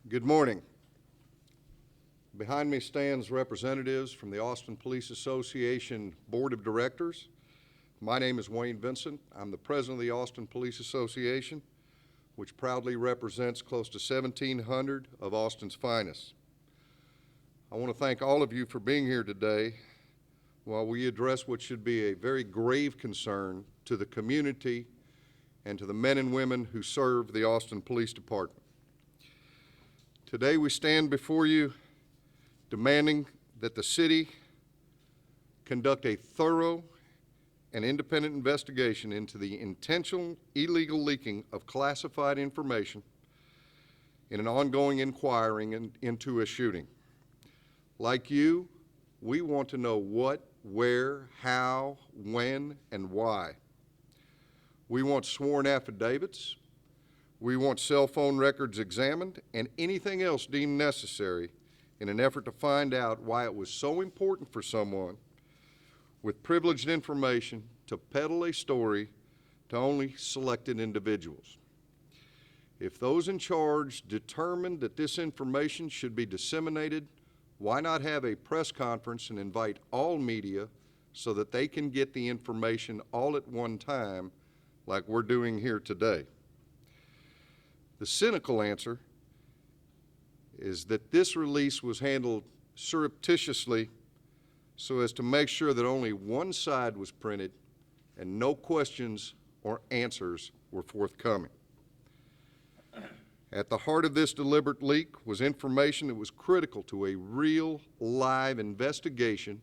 Good morning. Behind me stands representatives from the Austin Police Association Board of Directors. My name is Wayne Vincent. I'm the president of the Austin Police Association, which proudly represents close to 1,700 of Austin's finest. I want to thank all of you for being here today while we address what should be a very grave concern to the community and to the men and women who serve the Austin Police Department. Today we stand before you demanding that the city conduct a thorough and independent investigation into the intentional illegal leaking of classified information in an ongoing inquiry into a shooting. Like you, we want to know what, where, how, when, and why. We want sworn affidavits. We want cell phone records examined and anything else deemed necessary in an effort to find out why it was so important for someone with privileged information to peddle a story to only selected individuals. If those in charge determined that this information should be disseminated, why not have a press conference and invite all media so that they can get the information all at one time like we're doing here today? The cynical answer is that this release was handled surreptitiously so as to make sure that only one side was printed and no questions or answers were forthcoming. At the heart of this deliberate leak was information that was critical to a real, live investigation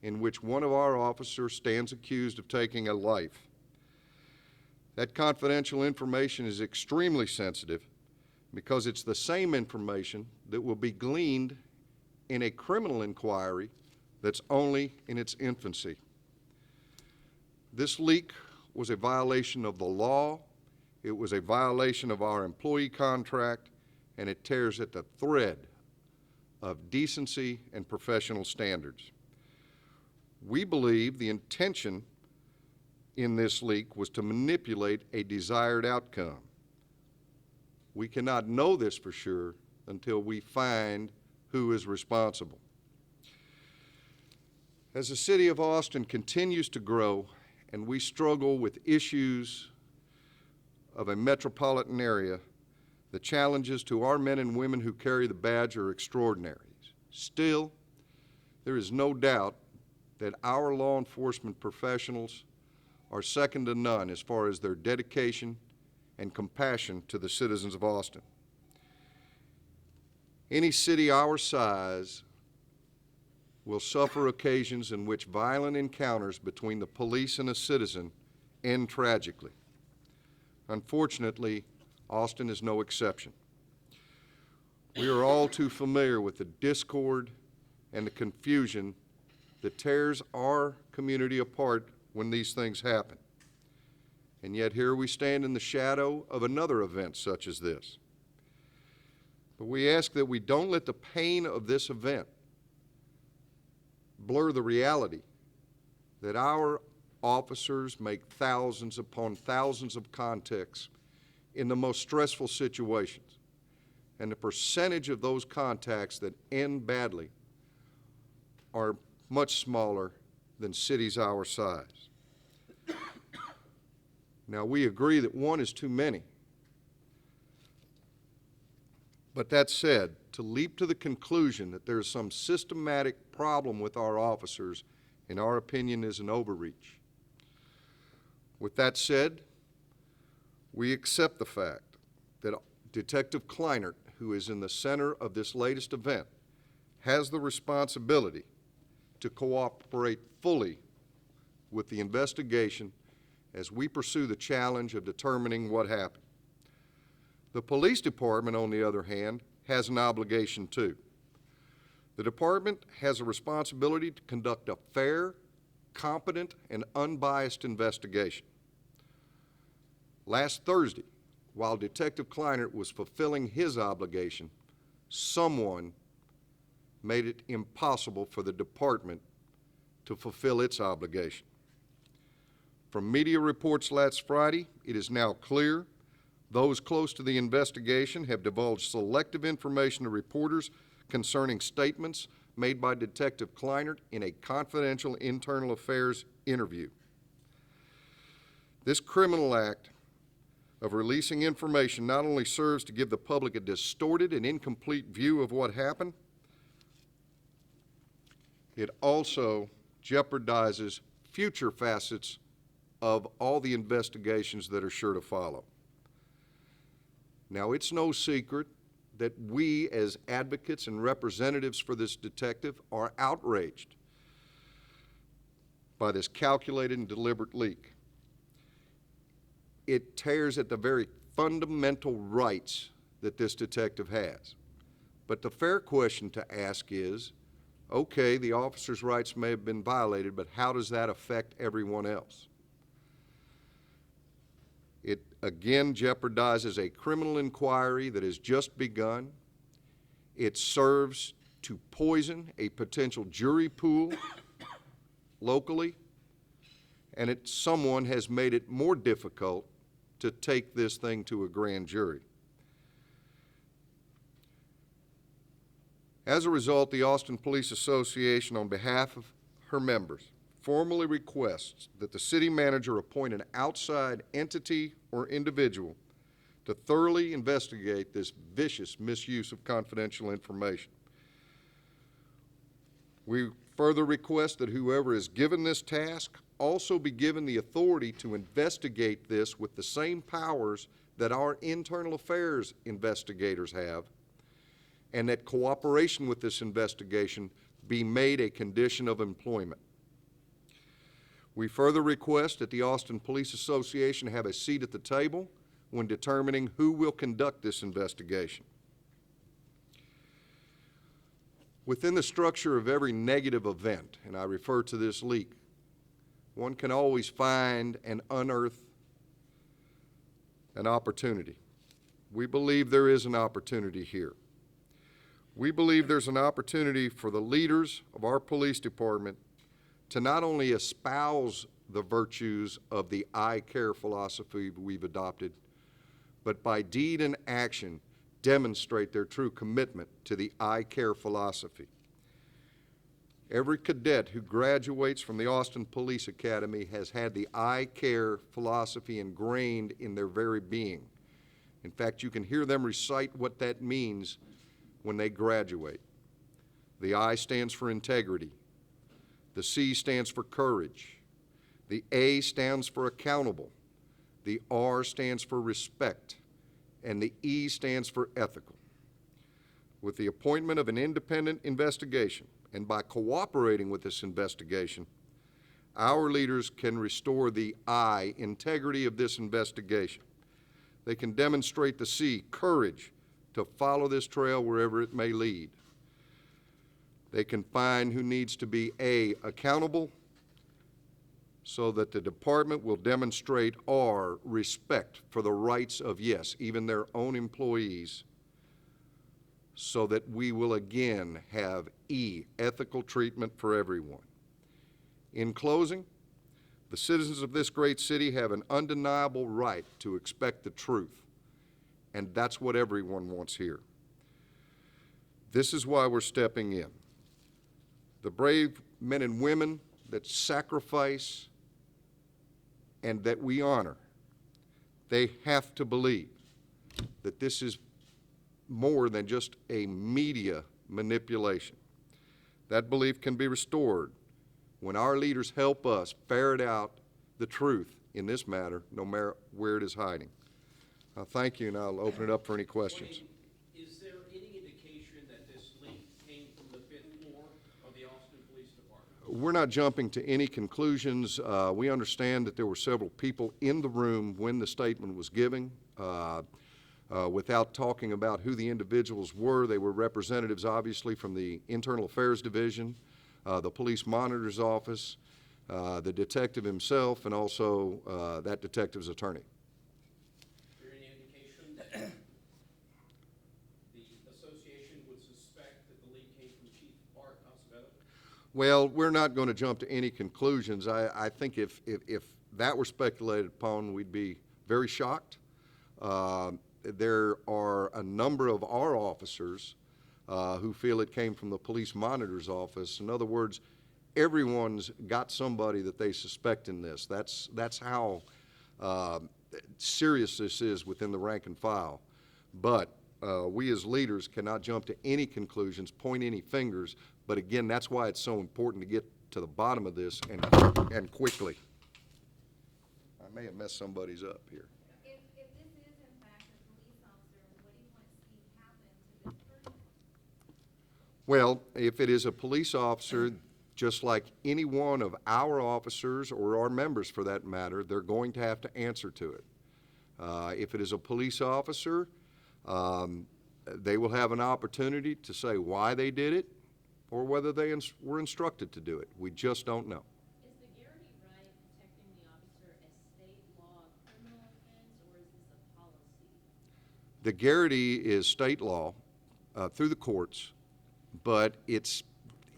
in which one of our officers stands accused of taking a life. That confidential information is extremely sensitive because it's the same information that will be gleaned in a criminal inquiry that's only in its infancy. This leak was a violation of the law, it was a violation of our employee contract, and it tears at the thread of decency and professional standards. We believe the intention in this leak was to manipulate a desired outcome. We cannot know this for sure until we find who is responsible. As the city of Austin continues to grow and we struggle with issues of a metropolitan area, the challenges to our men and women who carry the badge are extraordinary. Still, there is no doubt that our law enforcement professionals are second to none as far as their dedication and compassion to the citizens of Austin. Any city our size will suffer occasions in which violent encounters between the police and a citizen end tragically. Unfortunately, Austin is no exception. We are all too familiar with the discord and the confusion that tears our community apart when these things happen. And yet here we stand in the shadow of another event such as this. But we ask that we don't let the pain of this event blur the reality that our officers make thousands upon thousands of contacts in the most stressful situations. And the percentage of those contacts that end badly are much smaller than cities our size. Now, we agree that one is too many. But that said, to leap to the conclusion that there's some systematic problem with our officers, in our opinion, is an overreach. With that said, we accept the fact that Detective Kleinert, who is in the center of this latest event, has the responsibility to cooperate fully with the investigation as we pursue the challenge of determining what happened. The police department, on the other hand, has an obligation too. The department has a responsibility to conduct a fair, competent, and unbiased investigation. Last Thursday, while Detective Kleinert was fulfilling his obligation, someone made it impossible for the department to fulfill its obligation. From media reports last Friday, it is now clear Those close to the investigation have divulged selective information to reporters concerning statements made by Detective Kleinert in a confidential internal affairs interview. This criminal act of releasing information not only serves to give the public a distorted and incomplete view of what happened, it also jeopardizes future facets of all the investigations that are sure to follow. Now, it's no secret that we as advocates and representatives for this detective are outraged by this calculated and deliberate leak. It tears at the very fundamental rights that this detective has. But the fair question to ask is, okay, the officer's rights may have been violated, but how does that affect everyone else? It again jeopardizes a criminal inquiry that has just begun. It serves to poison a potential jury pool locally, and someone has made it more difficult to take this thing to a grand jury. As a result, the Austin Police Association, on behalf of her members, formally requests that the city manager appoint an outside entity or individual to thoroughly investigate this vicious misuse of confidential information. We further request that whoever is given this task also be given the authority to investigate this with the same powers that our internal affairs investigators have, and that cooperation with this investigation be made a condition of employment. We further request that the Austin Police Association have a seat at the table when determining who will conduct this investigation. Within the structure of every negative event, and I refer to this leak, one can always find and unearth an opportunity. We believe there is an opportunity here. We believe there's an opportunity for the leaders of our police department to not only espouse the virtues of the I care philosophy we've adopted, but by deed and action demonstrate their true commitment to the I care philosophy. Every cadet who graduates from the Austin Police Academy has had the I care philosophy ingrained in their very being. In fact, you can hear them recite what that means when they graduate. The I stands for integrity. The C stands for courage. The A stands for accountable. The R stands for respect. And the E stands for ethical. With the appointment of an independent investigation, and by cooperating with this investigation, our leaders can restore the I, integrity of this investigation. They can demonstrate the C, courage, to follow this trail wherever it may lead. They can find who needs to be A, accountable, so that the department will demonstrate R, respect for the rights of, yes, even their own employees, so that we will again have E, ethical treatment for everyone. In closing, the citizens of this great city have an undeniable right to expect the truth, and that's what everyone wants here. This is why we're stepping in. The brave men and women that sacrifice and that we honor, they have to believe that this is more than just a media manipulation. That belief can be restored when our leaders help us ferret out the truth in this matter, no matter where it is hiding. Thank you, and I'll open it up for any questions. Wayne, is there any indication that this leak came from the 5th floor of the Austin Police Department? We're not jumping to any conclusions. We understand that there were several people in the room when the statement was given. Without talking about who the individuals were, they were representatives, obviously, from the Internal Affairs Division, the Police Monitor's Office, the detective himself, and also that detective's attorney. Is there any indication that the association would suspect that the leak came from Chief Art Acevedo? Well, we're not going to jump to any conclusions. I think if that were speculated upon, we'd be very shocked. There are a number of our officers who feel it came from the police monitor's office. In other words, everyone's got somebody that they suspect in this. That's how serious this is within the rank and file. But we as leaders cannot jump to any conclusions, point any fingers. But again, that's why it's so important to get to the bottom of this and quickly. I may have messed somebody's up here. If this is in fact a police officer, what do you want to see happen to this person? Well, if it is a police officer, just like any one of our officers or our members for that matter, they're going to have to answer to it. If it is a police officer, they will have an opportunity to say why they did it or whether they were instructed to do it. We just don't know. Is the guarantee right protecting the officer a state law criminal offense, or is this a policy? The guarantee is state law through the courts, but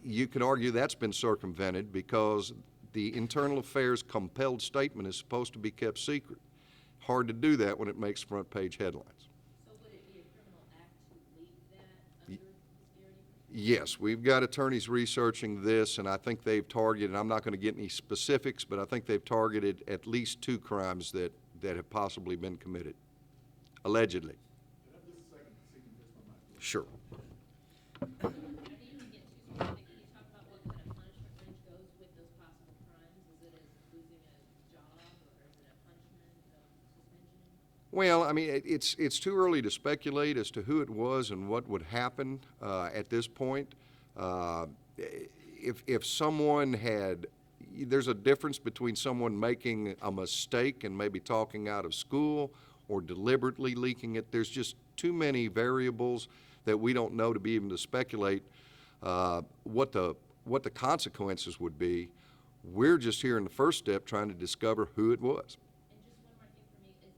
you could argue that's been circumvented because the internal affairs compelled statement is supposed to be kept secret. Hard to do that when it makes front page headlines. So would it be a criminal act to leak that under this guarantee? Yes, we've got attorneys researching this, and I think they've targeted, I'm not going to get any specifics, but I think they've targeted at least 2 crimes that have possibly been committed, allegedly. Sure. I don't think you can get too specific. Can you talk about what kind of punishment range goes with those possible crimes? Is it as losing a job, or is it a punishment, suspension? Well, I mean, it's too early to speculate as to who it was and what would happen at this point. If someone there's a difference between someone making a mistake and maybe talking out of school or deliberately leaking it. There's just too many variables that we don't know to be even to speculate what the consequences would be. We're just here in the first step trying to discover who it was. And just one more thing for me is,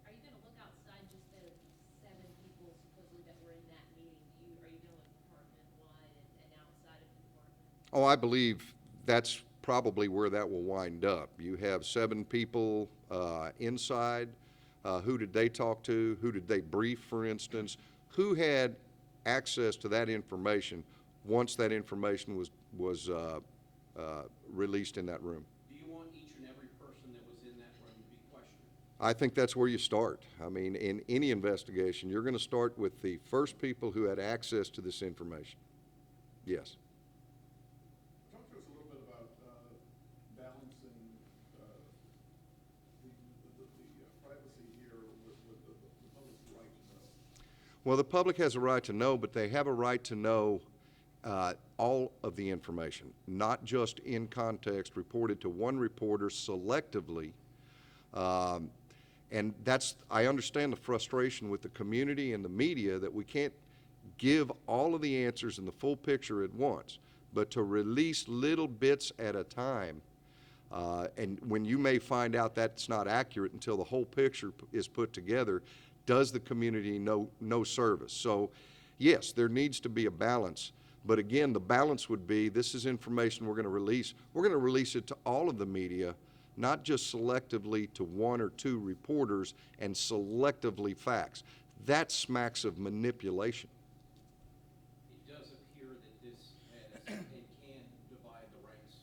are you going to look outside just the 7 people supposedly that were in that meeting? Are you going to look department-wide and outside of the department? Oh, I believe that's probably where that will wind up. You have 7 people inside. Who did they talk to? Who did they brief, for instance? Who had access to that information once that information was released in that room? Do you want each and every person that was in that room to be questioned? I think that's where you start. I mean, in any investigation, you're going to start with the first people who had access to this information. Yes. Talk to us a little bit about balancing the privacy here with the public's right to know. Well, the public has a right to know, but they have a right to know all of the information, not just in context reported to one reporter selectively. And I understand the frustration with the community and the media that we can't give all of the answers and the full picture at once, but to release little bits at a time. And when you may find out that's not accurate until the whole picture is put together, does the community no service? So, yes, there needs to be a balance. But again, the balance would be this is information we're going to release. We're going to release it to all of the media, not just selectively to 1 or 2 reporters and selectively facts. That smacks of manipulation. It does appear that this has and can divide the ranks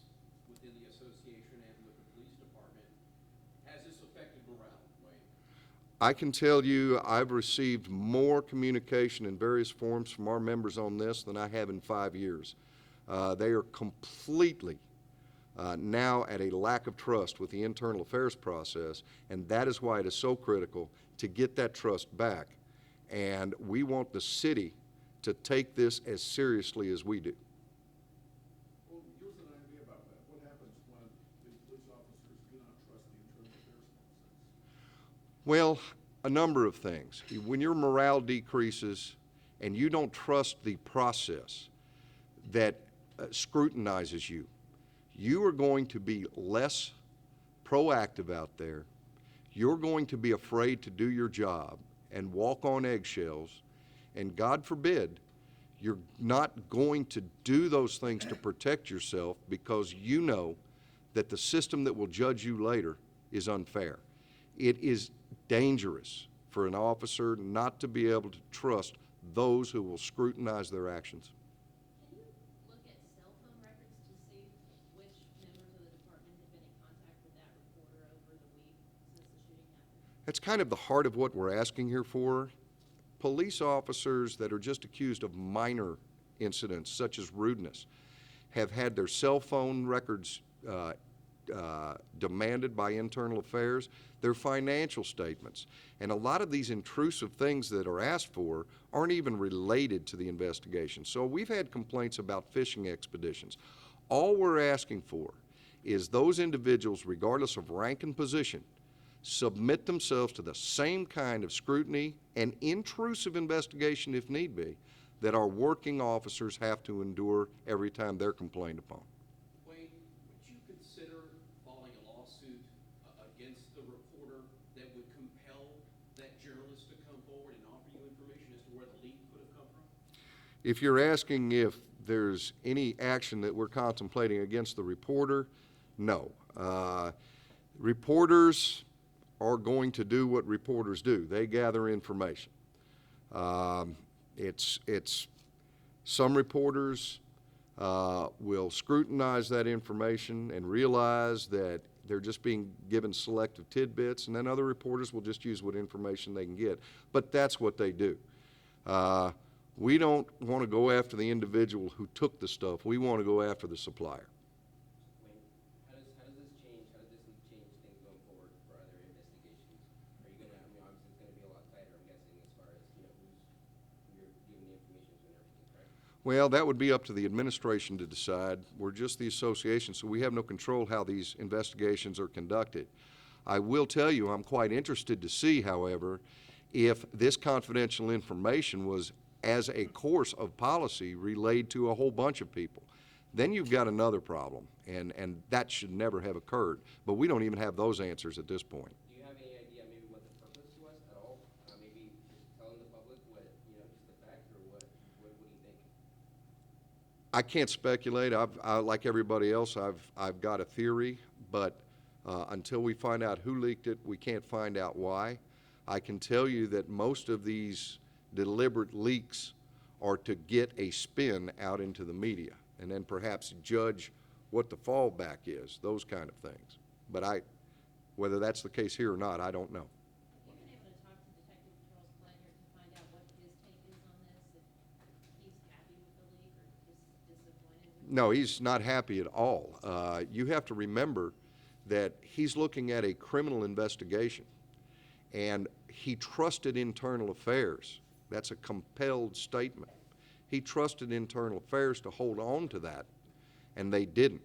within the association and with the police department. Has this affected morale, Wayne? I can tell you I've received more communication in various forms from our members on this than I have in 5 years. They are completely now at a lack of trust with the internal affairs process, and that is why it is so critical to get that trust back. And we want the city to take this as seriously as we do. Well, give us an idea about that. What happens when the police officers do not trust the internal affairs process? Well, a number of things. When your morale decreases and you don't trust the process that scrutinizes you, you are going to be less proactive out there. You're going to be afraid to do your job and walk on eggshells, and God forbid, you're not going to do those things to protect yourself because you know that the system that will judge you later is unfair. It is dangerous for an officer not to be able to trust those who will scrutinize their actions. Can you look at cell phone records to see which members of the department have been in contact with that reporter over the week since the shooting happened? That's kind of the heart of what we're asking here for. Police officers that are just accused of minor incidents, such as rudeness, have had their cell phone records demanded by Internal Affairs, their financial statements. And a lot of these intrusive things that are asked for aren't even related to the investigation. So we've had complaints about fishing expeditions. All we're asking for is those individuals, regardless of rank and position, submit themselves to the same kind of scrutiny and intrusive investigation, if need be, that our working officers have to endure every time they're complained upon. Wayne, would you consider filing a lawsuit against the reporter that would compel that journalist to come forward and offer you information as to where the leak could have come from? If you're asking if there's any action that we're contemplating against the reporter, no. Reporters are going to do what reporters do. They gather information. Some reporters will scrutinize that information and realize that they're just being given selective tidbits, and then other reporters will just use what information they can get. But that's what they do. We don't want to go after the individual who took the stuff. We want to go after the supplier. Wayne, how does this change things going forward for other investigations? Are you gonna, I mean, obviously it's gonna be a lot tighter, I'm guessing, as far as, who you're giving the information to and everything, correct? Well, that would be up to the administration to decide. We're just the association, so we have no control how these investigations are conducted. I will tell you, I'm quite interested to see, however, if this confidential information was as a course of policy relayed to a whole bunch of people. Then you've got another problem, and that should never have occurred. But we don't even have those answers at this point. Do you have any idea maybe what the purpose was at all? Maybe just telling the public what, just the fact, or what do you think? I can't speculate. Like everybody else, I've got a theory, but until we find out who leaked it, we can't find out why. I can tell you that most of these deliberate leaks are to get a spin out into the media and then perhaps judge what the fallback is, those kind of things. But whether that's the case here or not, I don't know. Have you been able to talk to Detective Charles Kleinert to find out what his take is on this? If he's happy with the leak or just disappointed with it? No, he's not happy at all. You have to remember that he's looking at a criminal investigation, and he trusted Internal Affairs. That's a compelled statement. He trusted Internal Affairs to hold on to that, and they didn't.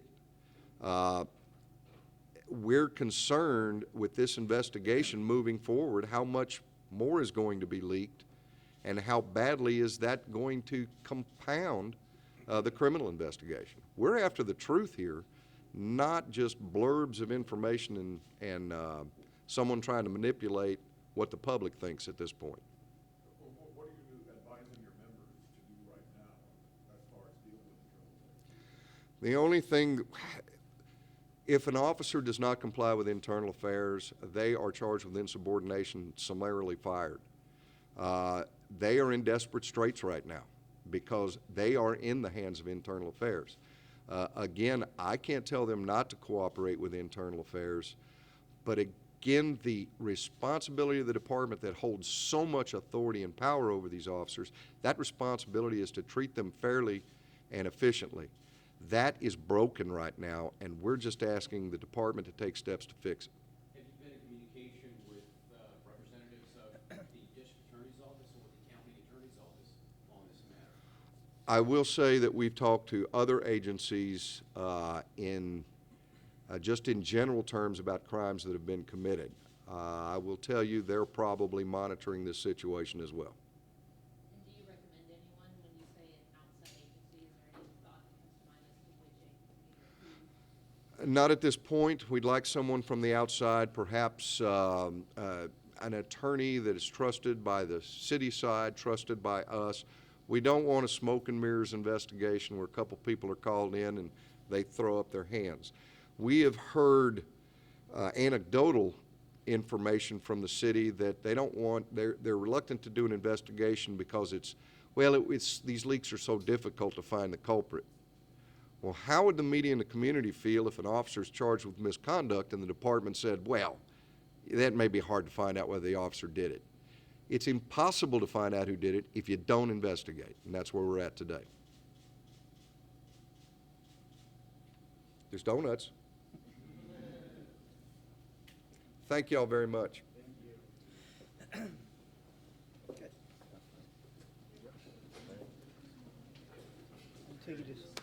We're concerned with this investigation moving forward, how much more is going to be leaked, and how badly is that going to compound the criminal investigation. We're after the truth here, not just blurbs of information and someone trying to manipulate what the public thinks at this point. Well, what are you advising your members to do right now as far as dealing with the trouble? The only thing, if an officer does not comply with Internal Affairs, they are charged with insubordination, summarily fired. They are in desperate straits right now because they are in the hands of Internal Affairs. Again, I can't tell them not to cooperate with Internal Affairs, but again, the responsibility of the department that holds so much authority and power over these officers, that responsibility is to treat them fairly and efficiently. That is broken right now, and we're just asking the department to take steps to fix it. Have you been in communication with representatives of the district attorney's office or the county attorney's office on this matter? I will say that we've talked to other agencies just in general terms about crimes that have been committed. I will tell you they're probably monitoring this situation as well. And do you recommend anyone when you say an outside agency? Is there any thought that comes to mind as to which agency or who? Not at this point. We'd like someone from the outside, perhaps an attorney that is trusted by the city side, trusted by us. We don't want a smoke and mirrors investigation where a couple people are called in and they throw up their hands. We have heard anecdotal information from the city that they don't want, they're reluctant to do an investigation because it's, these leaks are so difficult to find the culprit. Well, how would the media and the community feel if an officer is charged with misconduct and the department said, well, that may be hard to find out whether the officer did it? It's impossible to find out who did it if you don't investigate, and that's where we're at today. There's donuts. Thank you all very much. Take it as